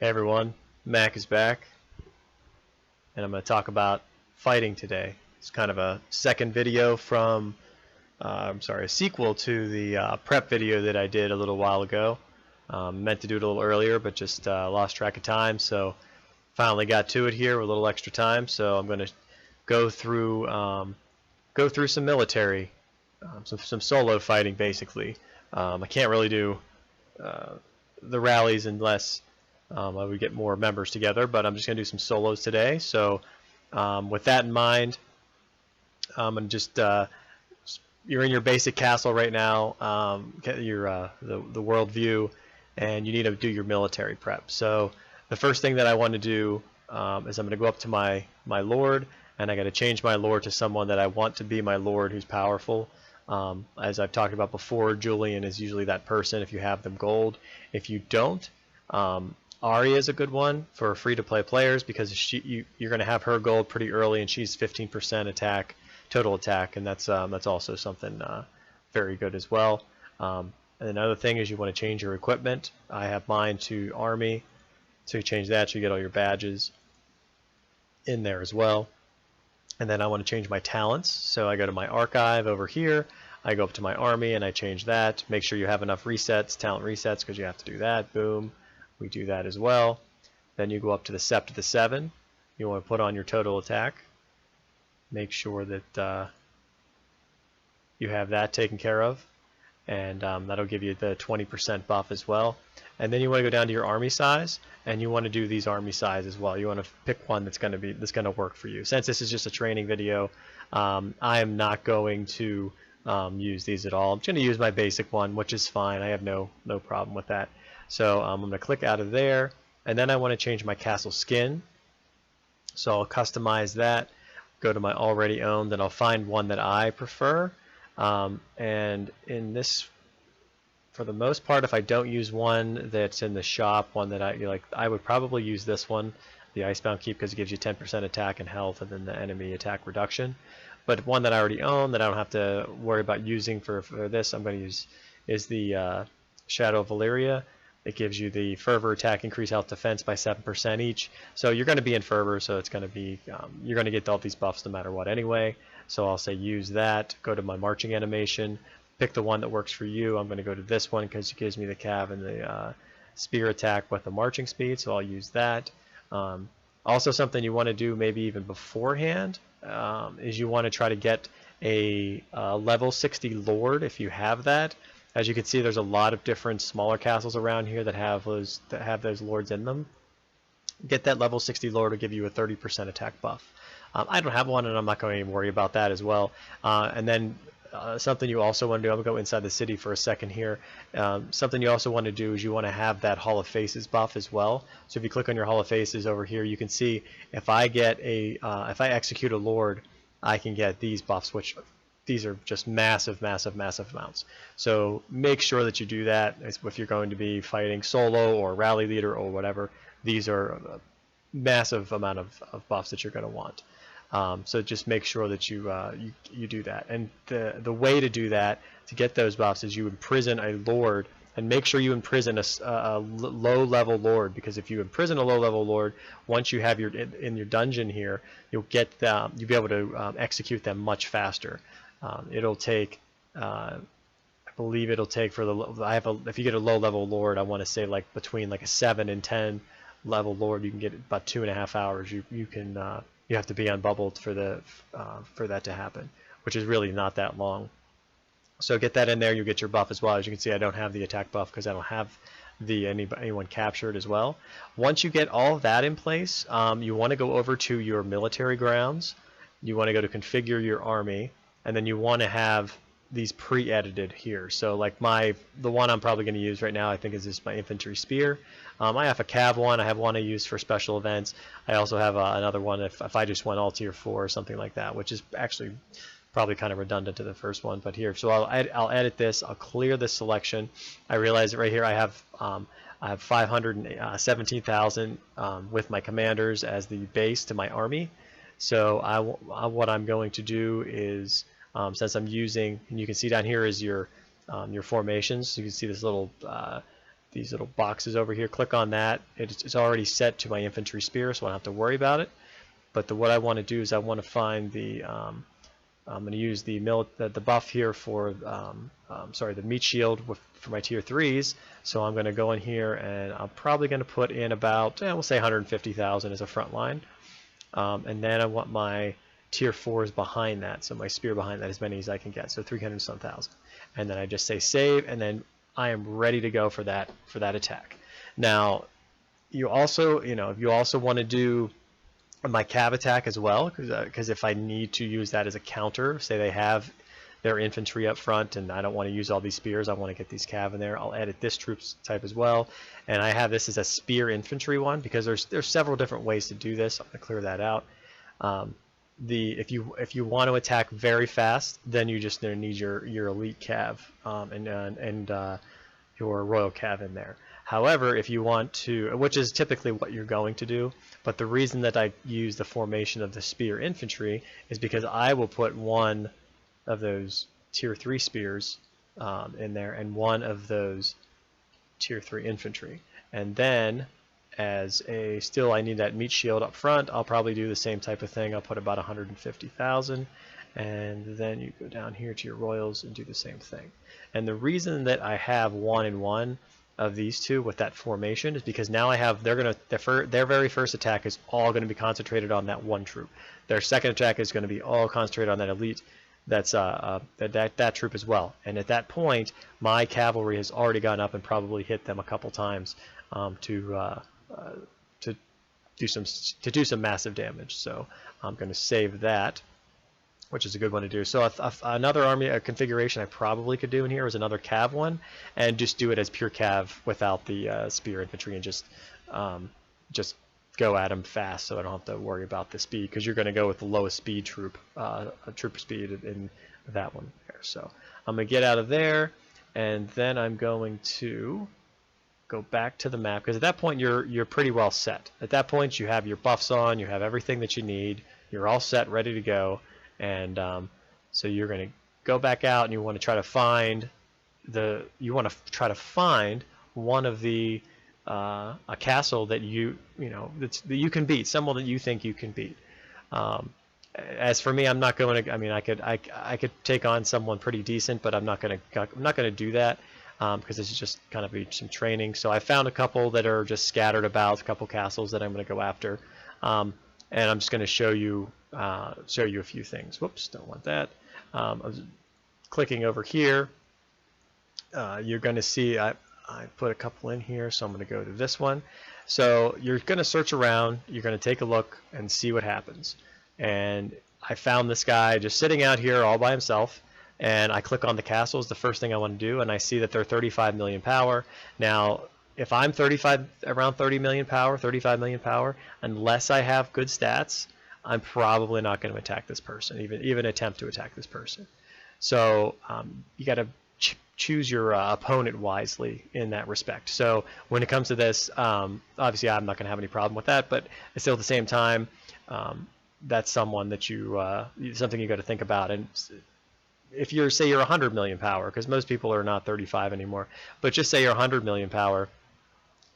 Hey everyone, Mac is back, and I'm going to talk about fighting today. It's kind of a second video from, a sequel to the prep video that I did a little while ago. Meant to do it a little earlier, but just lost track of time, so finally got to it here with a little extra time. So I'm going to go through some military, some solo fighting basically. I can't really do the rallies unless I would get more members together, but I'm just going to do some solos today. So with that in mind, I'm going to just you're in your basic castle right now, the world view, and you need to do your military prep. So the first thing that I want to do is I'm going to go up to my lord, and I got to change my lord to someone that I want to be my lord who's powerful. As I've talked about before, Julian is usually that person if you have them gold. If you don't, Arya is a good one for free-to-play players because you're going to have her gold pretty early, and she's 15% attack, total attack, and that's also something very good as well. And another thing is you want to change your equipment. I have mine to army, so you change that so you get all your badges in there as well. And then I want to change my talents, so I go to my archive over here, I go up to my army and I change that. Make sure you have enough resets, talent resets, because you have to do that. Boom. We do that as well. Then you go up to the Sept of the 7. You want to put on your total attack. Make sure that you have that taken care of, and that'll give you the 20% buff as well. And then you want to go down to your army size, and you want to do these army size as well. You want to pick one that's going to work for you. Since this is just a training video, I am not going to use these at all. I'm going to use my basic one, which is fine. I have no problem with that. So I'm going to click out of there, and then I want to change my castle skin. So I'll customize that, go to my already owned, and I'll find one that I prefer. And in this, for the most part, if I don't use one that's in the shop, one that I would probably use this one, the Icebound Keep, because it gives you 10% attack and health, and then the enemy attack reduction. But one that I already own that I don't have to worry about using for this, I'm going to use is the Shadow of Valyria. It gives you the fervor attack, increase health defense by 7% each. So you're going to be in fervor, so it's going to be you're going to get all these buffs no matter what anyway. So I'll say use that. Go to my marching animation, pick the one that works for you. I'm going to go to this one because it gives me the cav and the spear attack with the marching speed. So I'll use that. Also, something you want to do maybe even beforehand is you want to try to get a level 60 lord if you have that. As you can see, there's a lot of different smaller castles around here that have those lords in them. Get that level 60 lord will give you a 30% attack buff. I don't have one, and I'm not going to worry about that as well. And then something you also want to do, I'm going to go inside the city for a second here. Something you also want to do is you want to have that Hall of Faces buff as well. So if you click on your Hall of Faces over here, you can see if I get if I execute a lord, I can get these buffs, which these are just massive amounts. So make sure that you do that if you're going to be fighting solo or rally leader or whatever. These are a massive amount of buffs that you're going to want. So just make sure that you do that. And the way to do that, to get those buffs, is you imprison a lord, and make sure you imprison a low-level lord, because if you imprison a low-level lord, once you have in your dungeon here, you'll be able to execute them much faster. It'll take, I believe it'll take for if you get a low-level lord, I want to say like between like a 7 and 10 level lord, you can get about 2.5 hours. You have to be unbubbled for that to happen, which is really not that long. So get that in there. You get your buff as well. As you can see, I don't have the attack buff because I don't have anyone captured as well. Once you get all of that in place, you want to go over to your military grounds. You want to go to configure your army, and then you want to have these pre-edited here. So like the one I'm probably going to use right now, I think, is just my infantry spear. I have a cav one. I have one I use for special events. I also have another one if I just went all tier 4 or something like that, which is actually probably kind of redundant to the first one. But here, so I'll edit this. I'll clear this selection. I realize that right here I have 517,000 with my commanders as the base to my army. So what I'm going to do is, since I'm using, and you can see down here is your formations. So you can see this little these little boxes over here. Click on that. It's already set to my infantry spear, so I don't have to worry about it. But what I want to do is I want to find the I'm going to use the buff here for the meat shield for my tier 3s. So I'm going to go in here and I'm probably going to put in about we'll say 150,000 as a front line, and then I want my tier 4s behind that, so my spear behind that, as many as I can get, so 300 some thousand, and then I just say save, and then I am ready to go for that attack. Now you also want to do my cav attack as well, because if I need to use that as a counter, say they have their infantry up front and I don't want to use all these spears, I want to get these cav in there, I'll edit this troops type as well, and I have this as a spear infantry one because there's several different ways to do this. I'm going to clear that out. If you want to attack very fast, then you just need your elite cav and your royal cav in there. However, if you want to, which is typically what you're going to do, but the reason that I use the formation of the spear infantry is because I will put one of those tier 3 spears in there and one of those tier 3 infantry. And then as a still I need that meat shield up front, I'll probably do the same type of thing. I'll put about 150,000, and then you go down here to your royals and do the same thing. And the reason that I have 1 and 1 of these two with that formation is because now I have their very first attack is all going to be concentrated on that one troop. Their second attack is going to be all concentrated on that elite. That's that troop as well. And at that point, my cavalry has already gone up and probably hit them a couple times to do some massive damage. So I'm going to save that, which is a good one to do. So another army configuration I probably could do in here is another cav one, and just do it as pure cav without the spear infantry, and just go at them fast, so I don't have to worry about the speed, because you're going to go with the lowest speed trooper speed in that one there. So I'm going to get out of there, and then I'm going to go back to the map, because at that point you're pretty well set. At that point you have your buffs on, you have everything that you need, you're all set, ready to go. And so you're going to go back out, and you want to try to find one of the a castle that that you can beat, someone that you think you can beat. As for me, I'm not going to. I mean, I could take on someone pretty decent, but I'm not going to do that because this is just kind of some training. So I found a couple that are just scattered about, a couple castles that I'm going to go after, and I'm just going to show you a few things. Whoops, don't want that. I was clicking over here. You're going to see I put a couple in here, so I'm going to go to this one. So you're going to search around, you're going to take a look and see what happens. And I found this guy just sitting out here all by himself, and I click on the castles, the first thing I want to do, and I see that they're 35 million power. Now, if I'm around 30 million power, 35 million power, unless I have good stats, I'm probably not going to attack this person, even attempt to attack this person. So you got to choose your opponent wisely in that respect. So when it comes to this, obviously I'm not going to have any problem with that, but still at the same time, that's someone that something you got to think about. And if you're 100 million power, because most people are not 35 anymore, but just say you're 100 million power,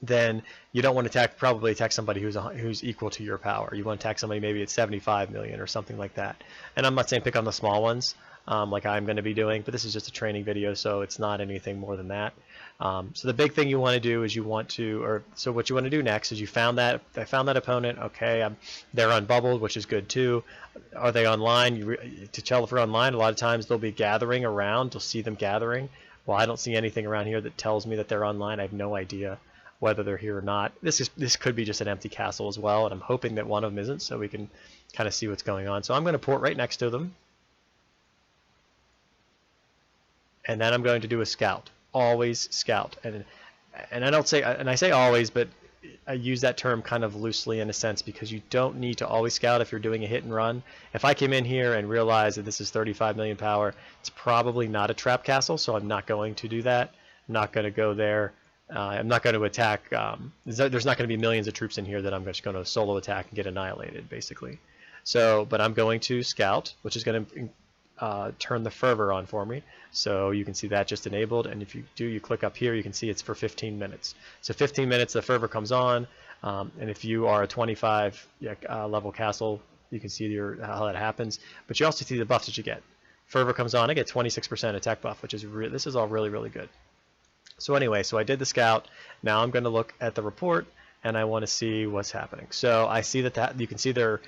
then you don't want to probably attack somebody who's equal to your power. You want to attack somebody maybe at 75 million or something like that. And I'm not saying pick on the small ones like I'm going to be doing, but this is just a training video, so it's not anything more than that. So the big thing you want to do is what you want to do next is I found that opponent. Okay, they're unbubbled, which is good too. Are they online? To tell if they're online, a lot of times they'll be gathering around. You'll see them gathering. Well, I don't see anything around here that tells me that they're online. I have no idea whether they're here or not. This could be just an empty castle as well, and I'm hoping that one of them isn't, so we can kind of see what's going on. So I'm going to port right next to them, and then I'm going to do a scout. Always scout, and I say always, but I use that term kind of loosely in a sense, because you don't need to always scout if you're doing a hit and run. If I came in here and realized that this is 35 million power, it's probably not a trap castle, so I'm not going to do that. I'm not going to go there. I'm not going to attack. There's not going to be millions of troops in here that I'm just going to solo attack and get annihilated, basically. So, but I'm going to scout, which is going to turn the fervor on for me. So you can see that just enabled, and if you do, you click up here, you can see it's for 15 minutes. So 15 minutes the fervor comes on, and if you are a 25 level castle, you can see how that happens. But you also see the buffs that you get. Fervor comes on, I get 26% attack buff, which is this is all really, really good. So anyway, so I did the scout. Now I'm going to look at the report, and I want to see what's happening. So I see that you can see their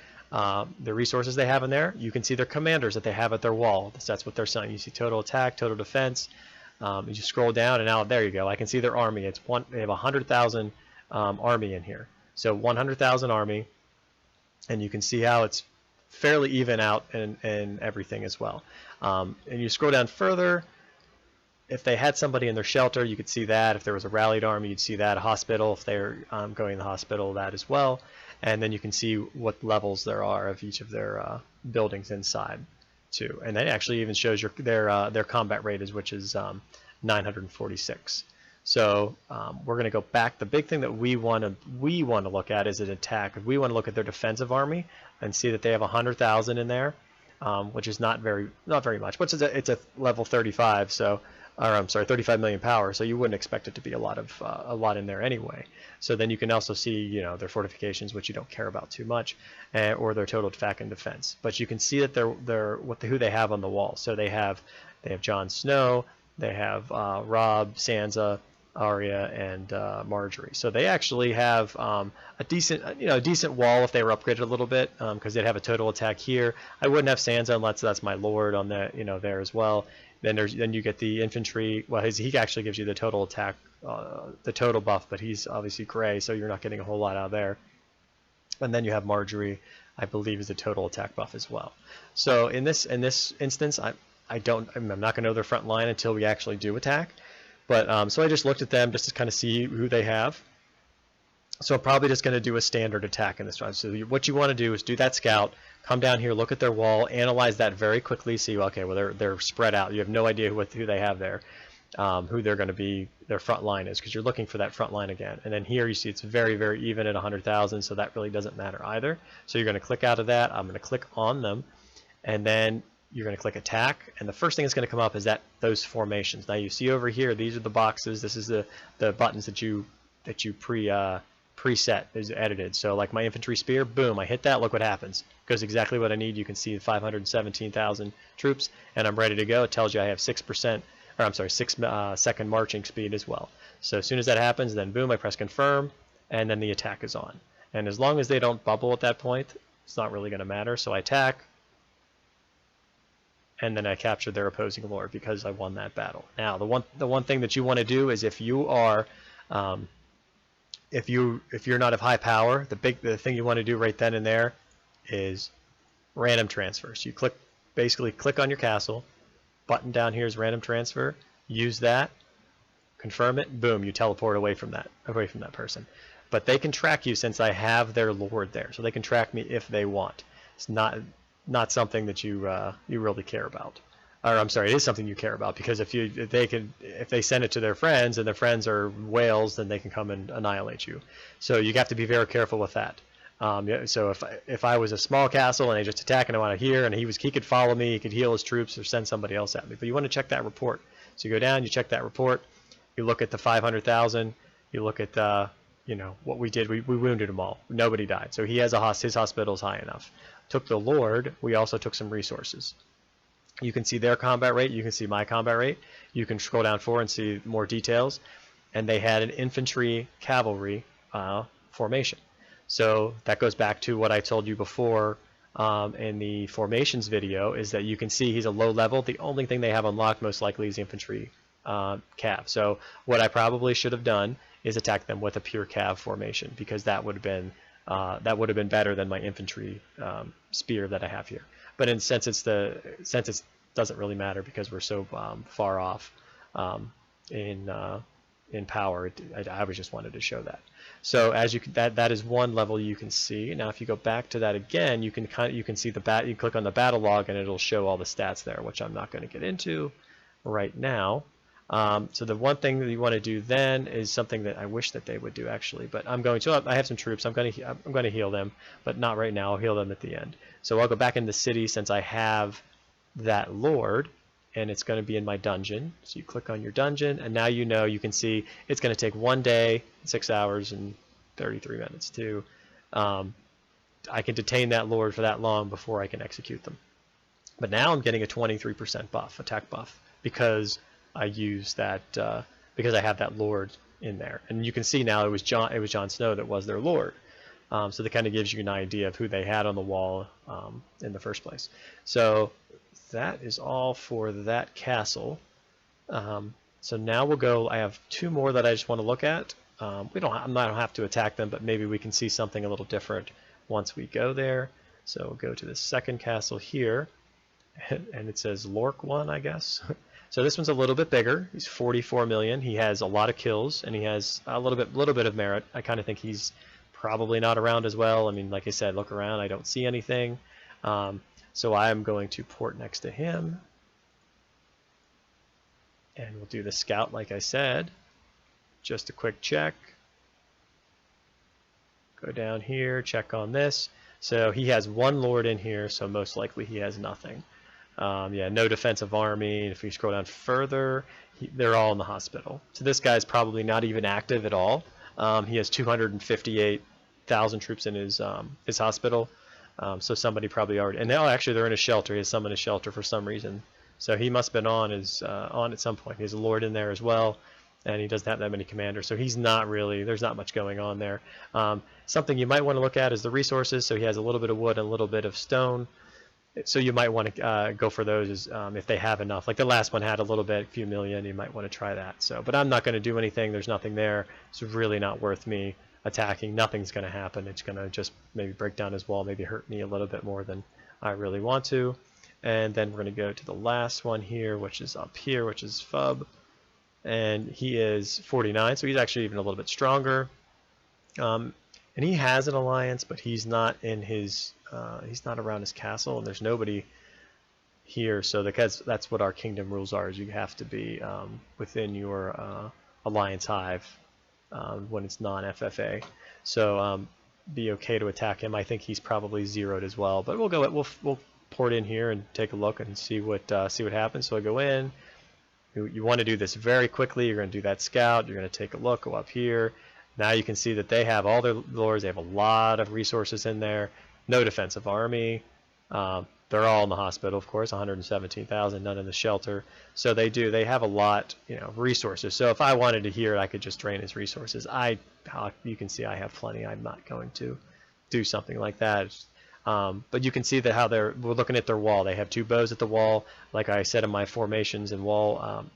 resources they have in there. You can see their commanders that they have at their wall. That's what they're saying. You see total attack, total defense. You just scroll down, and now there you go. I can see their army. They have 100,000 army in here. So 100,000 army, and you can see how it's fairly even out and everything as well. And you scroll down further. If they had somebody in their shelter, you could see that. If there was a rallied army, you'd see that. A hospital, if they're going to the hospital, that as well. And then you can see what levels there are of each of their buildings inside, too. And that actually even shows their combat rate, which is 946. So we're going to go back. The big thing that we want to look at is an attack. We want to look at their defensive army and see that they have 100,000 in there, which is not very much. But it's a level 35, so. Or I'm sorry, 35 million power, so you wouldn't expect it to be a lot in there anyway. So then you can also see, their fortifications, which you don't care about too much, or their total attack and defense. But you can see that who they have on the wall. So they have Jon Snow, they have Robb, Sansa, Arya, and Marjorie. So they actually have a decent wall if they were upgraded a little bit, because they'd have a total attack here. I wouldn't have Sansa unless that's my lord on the there as well. Then you get the infantry. Well, he actually gives you the total attack, the total buff, but he's obviously gray, so you're not getting a whole lot out of there. And then you have Marjorie, I believe, is the total attack buff as well. So in this instance, I'm not going to know their front line until we actually do attack. But so I just looked at them just to kind of see who they have. So I'm probably just going to do a standard attack in this one. So what you want to do is do that scout, come down here, look at their wall, analyze that very quickly, see, okay, well, they're spread out. You have no idea who they have there, who they're going to be, their front line is, because you're looking for that front line again. And then here you see it's very, very even at 100,000, so that really doesn't matter either. So you're going to click out of that. I'm going to click on them, and then you're going to click attack, and the first thing that's going to come up is those formations. Now you see over here, these are the boxes. This is the buttons that you preset, is edited. So like my infantry spear, boom, I hit that, look what happens. Goes exactly what I need. You can see 517,000 troops, and I'm ready to go. It tells you I have 6 second marching speed as well. So as soon as that happens, then boom, I press confirm, and then the attack is on. And as long as they don't bubble at that point, it's not really going to matter. So I attack, and then I capture their opposing lord because I won that battle. Now the one thing that you want to do is if you are if you're not of high power, the thing you want to do right then and there is random transfers. You basically click on your castle, button down here is random transfer, use that, confirm it, boom, you teleport away from that person. But they can track you since I have their lord there, so they can track me if they want. It's not something that you really care about. Or I'm sorry, it is something you care about, because if they send it to their friends and their friends are whales, then they can come and annihilate you. So you have to be very careful with that. So if I was a small castle and they just attack and I want to hear, and he could follow me, he could heal his troops or send somebody else at me. But you want to check that report. So you go down, you check that report, you look at the 500,000, you look at what we did. We wounded them all. Nobody died. So he has his hospital's high enough. Took the lord. We also took some resources. You can see their combat rate. You can see my combat rate. You can scroll down forward and see more details. And they had an infantry cavalry formation. So that goes back to what I told you before in the formations video, is that you can see he's a low level. The only thing they have unlocked most likely is infantry cav. So what I probably should have done is attack them with a pure cav formation, because that would have been better than my infantry spear that I have here. But since it doesn't really matter because we're so far off in power, I was just wanted to show that. So as that is one level you can see. Now if you go back to that again, you can see you click on the battle log and it'll show all the stats there, which I'm not going to get into right now. So the one thing that you want to do then is something that I wish that they would do actually, but I'm going to. I have some troops. I'm going to heal them, but not right now. I'll heal them at the end. So I'll go back into the city since I have that lord, and it's going to be in my dungeon. So you click on your dungeon, and now you can see it's going to take 1 day, 6 hours, and 33 minutes to I can detain that lord for that long before I can execute them. But now I'm getting a 23% buff, attack buff, because I use that because I have that lord in there. And you can see now it was Jon Snow that was their lord. So that kind of gives you an idea of who they had on the wall in the first place. So that is all for that castle. So now we'll go. I have 2 more that I just want to look at. I don't have to attack them, but maybe we can see something a little different once we go there. So we'll go to the second castle here, and it says Lork 1, I guess. So this one's a little bit bigger. He's 44 million. He has a lot of kills, and he has a little bit of merit. I kind of think he's probably not around as well. I mean, like I said, look around. I don't see anything. So I'm going to port next to him, and we'll do the scout like I said. Just a quick check. Go down here, check on this. So he has 1 lord in here, so most likely he has nothing. Yeah, no defensive army. If we scroll down further, they're all in the hospital. So this guy's probably not even active at all. He has 258,000 troops in his hospital. So somebody probably already, and now actually they're in a shelter. He has some in a shelter for some reason. So he must have been on at some point. He has a lord in there as well, and he doesn't have that many commanders. So he's not really, there's not much going on there. Something you might want to look at is the resources. So he has a little bit of wood and a little bit of stone. So you might want to go for those if they have enough. Like the last one had a little bit, a few million. You might want to try that. So, but I'm not going to do anything. There's nothing there. It's really not worth me attacking. Nothing's going to happen. It's going to just maybe break down his wall, maybe hurt me a little bit more than I really want to. And then we're going to go to the last one here, which is up here, which is Fub. And he is 49, so he's actually even a little bit stronger. And he has an alliance, but he's not in his he's not around his castle, and there's nobody here. So that's what our kingdom rules are, is you have to be within your alliance hive when it's non-FFA. So be okay to attack him. I think he's probably zeroed as well, but we'll port in here and take a look and see what happens. So I go in. You want to do this very quickly. You're going to do that scout. You're going to take a look. Go up here. Now you can see that they have all their lords. They have a lot of resources in there. No defensive army. They're all in the hospital, of course. 117,000. None in the shelter. So they have a lot, resources. So if I wanted to hear it, I could just drain his resources. You can see I have plenty. I'm not going to do something like that. But you can see that how we're looking at their wall. They have 2 bows at the wall. Like I said in my formations and wall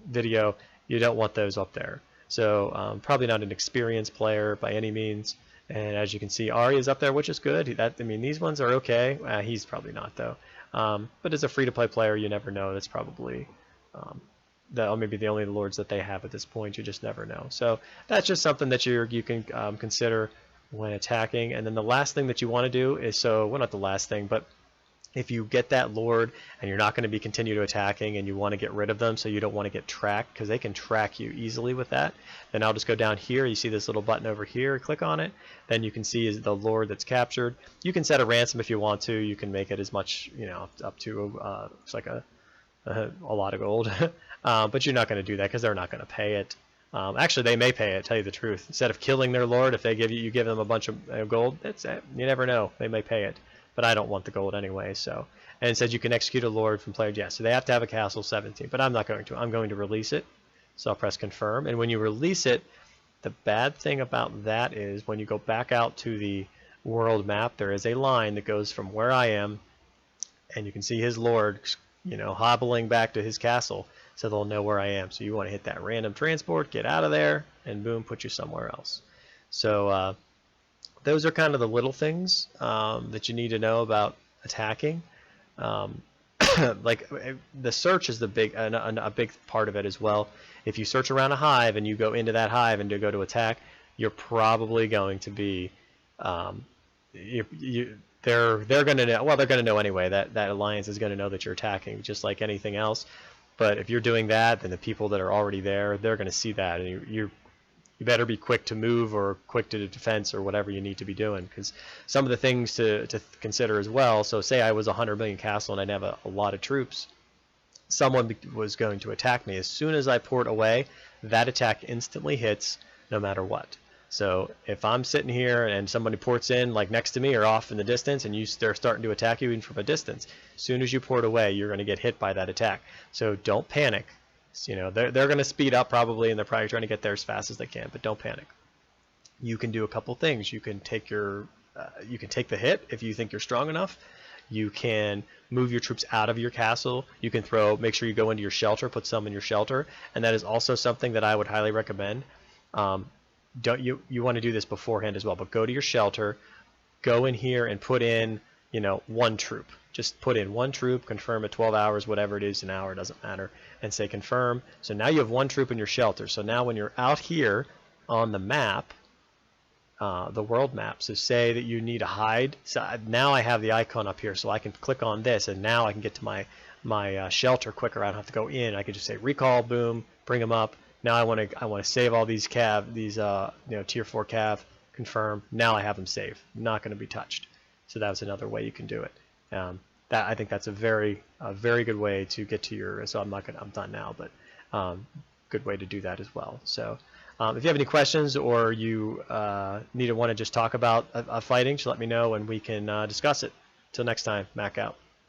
video, you don't want those up there. So probably not an experienced player by any means. And as you can see, Ari is up there, which is good. These ones are okay. He's probably not though. But as a free-to-play player, you never know. That's probably maybe the only lords that they have at this point. You just never know. So that's just something that you can consider when attacking. And then the last thing that you want to do is, well, not the last thing, but if you get that lord and you're not going to be continue to attacking and you want to get rid of them, so you don't want to get tracked, because they can track you easily with that, then I'll just go down here. You see this little button over here, click on it, then you can see is the lord that's captured. You can set a ransom if you want to. You can make it as much, up to it's like a lot of gold. But you're not going to do that because they're not going to pay it. Actually, they may pay it, tell you the truth. Instead of killing their lord, if they you give them a bunch of gold, you never know. They may pay it. But I don't want the gold anyway. So, and it says you can execute a lord from player. Yeah, so they have to have a castle 17. But I'm not going to. I'm going to release it. So I'll press confirm. And when you release it, the bad thing about that is when you go back out to the world map, there is a line that goes from where I am, and you can see his lord, hobbling back to his castle. So they'll know where I am. So you want to hit that random transport, get out of there, and boom, put you somewhere else. So those are kind of the little things that you need to know about attacking. Like the search is a big part of it as well. If you search around a hive and you go into that hive and go to attack, you're probably going to be they're going to know. Well, they're going to know anyway. That alliance is going to know that you're attacking, just like anything else. But if you're doing that, then the people that are already there, they're going to see that, and you're you better be quick to move or quick to defense or whatever you need to be doing, because some of the things to consider as well. So say I was 100 million castle and I'd have a lot of troops. Someone was going to attack me. As soon as I port away, that attack instantly hits no matter what. So if I'm sitting here and somebody ports in like next to me or off in the distance, and they're starting to attack you even from a distance, as soon as you port away, you're going to get hit by that attack. So don't panic. You know, they're going to speed up probably, and they're probably trying to get there as fast as they can, but don't panic. You can do a couple things. You can take the hit if you think you're strong enough. You can move your troops out of your castle. You can make sure you go into your shelter, put some in your shelter, and that is also something that I would highly recommend. You want to do this beforehand as well, but go to your shelter, go in here and put in, you know, one troop. Just put in one troop, confirm at 12 hours, whatever it is, an hour, doesn't matter, and say confirm. So now you have one troop in your shelter. So now when you're out here on the map, the world map, so say that you need to hide. So now I have the icon up here, so I can click on this, and now I can get to my shelter quicker. I don't have to go in. I can just say recall, boom, bring them up. Now I want to save all these tier 4 cav, confirm. Now I have them saved, not going to be touched. So that's another way you can do it. I think that's a very good way to get to your. So I'm done now, but good way to do that as well. So if you have any questions or you want to just talk about fighting, just let me know and we can discuss it. Till next time, Mac out.